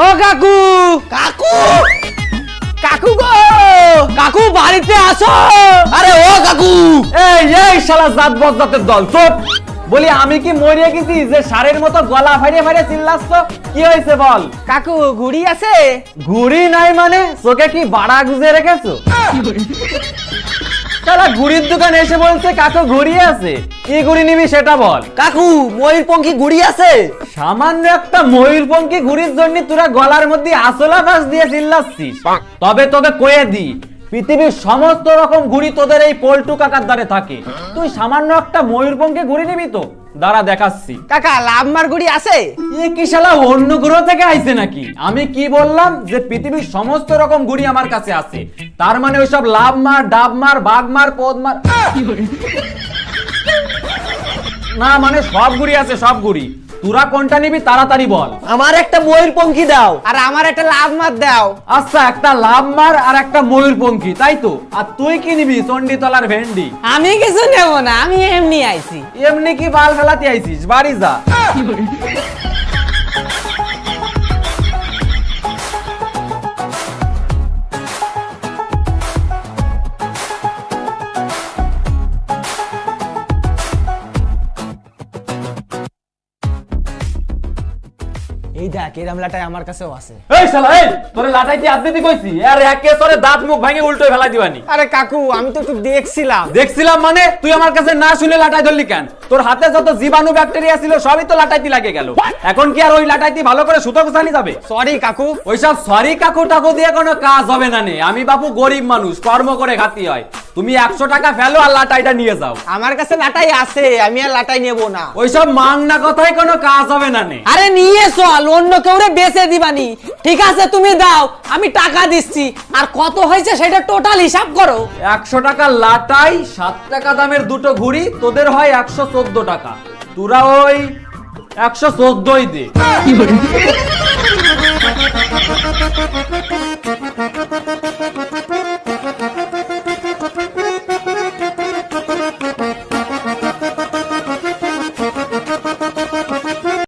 ও কাকু কাকু কাকু গো কাকু বাড়িতে আসো। আরে ও কাকু এই শালা জাত বজ্জাতের দল চুপ। বলি আমি কি মরিয়ে গেছি যে সারের মতো গলা ফাড়িয়ে ফাড়িয়ে চিল্লাচ্ছ? কি হয়েছে বল। কাকু ঘুড়ি আছে? ঘুড়ি নাই মানে চোখে কি বাড়া গুজে রেখেছো? শালা ঘুড়ির দোকানে এসে বলছে কাকু ঘুড়ি আছে, কি ঘুড়ি নিবি সেটা বল। কাকু ময়ূরপঙ্খী ঘুড়ি আছে? সামান্য একটা ময়ূরপঙ্খী ঘুড়ির জন্য তোরা গলার মধ্যে আসলা বাস দিয়ে চিল্লাচ্ছিস? তবে তোকে কয়ে দি, পৃথিবীর সমস্ত রকম ঘুড়ি তোদের এই পল্টু কাকার দ্বারে থাকে, তুই সামান্য একটা ময়ূরপঙ্খী ঘুড়ি নিবি তো? দাঁড়া দেখাচ্ছি। কাকা লাভমার গুড়ি আছে? এ কি শালা অন্য গ্রহ থেকে আইছে নাকি? আমি কি বললাম যে পৃথিবীর সমস্ত রকম ঘুড়ি আমার কাছে আছে, তার মানে ওইসব লাভ মার, ডাব মার, বাঘ মার, পদ মার না, মানে সব ঘুড়ি আছে, সব ঘুড়ি। তোরা কোনটা নিবি তাড়াতাড়ি বল। আমার একটা ময়ূরপঙ্খী দাও। আর আমার একটা লাভমার দাও। আচ্ছা, একটা লাভ মার আর একটা ময়ূরপঙ্খী, তাই তো? আর তুই কি নিবি? চণ্ডীতলার ভেন্ডি। আমি কিছু নেব না, আমি এমনি আইছি। এমনি কি বাল ফেলাতে আইছিস? বাড়ি যা। এই দেখ এই রামলাটাই আমার কাছেও আছে। এই শালা, এই তোরে লাটাইতে আদতে কইছি, আর একে তোরে দাঁত মুখ ভাঙে উল্টো ফেলা দিবানি। আরে কাকু আমি তো একটু দেখছিলাম। দেখছিলাম মানে? তুই আমার কাছে না শুনে লাটাই ধরলি কেন? তোর হাতে যত জীবাণু ব্যাকটেরিয়া ছিল সবই তো লাটাইতে লাগে গেল। এখন কি আর ওই লাটাইতে ভালো করে সুতো গোছানি যাবে? সরি কাকু। ওইসব সরি কাকু টাকু দিয়ে কোনো কাজ হবে না নে। আমি বাপু গরিব মানুষ, কর্ম করে খাতি হয়। তুমি 100 টাকা ফেলো আর লাটাইটা নিয়ে যাও। আমার কাছে লাটাই আছে, আমি আর লাটাই নেব না। ওইসব মাংনা কথাই কোনো কাজ হবে না নে। আরে নিয়ে চল, অন্য কেউরে বেচে দিবানি। ঠিক আছে তুমি দাও, আমি টাকা দিচ্ছি। আর কত হয়েছে সেটা টোটাল হিসাব করো। 100 টাকা লাটাই, 7 টাকা দামের দুটো ঘুড়ি, তোদের হয় 114 টাকা। তোরা ওই 114ই দে।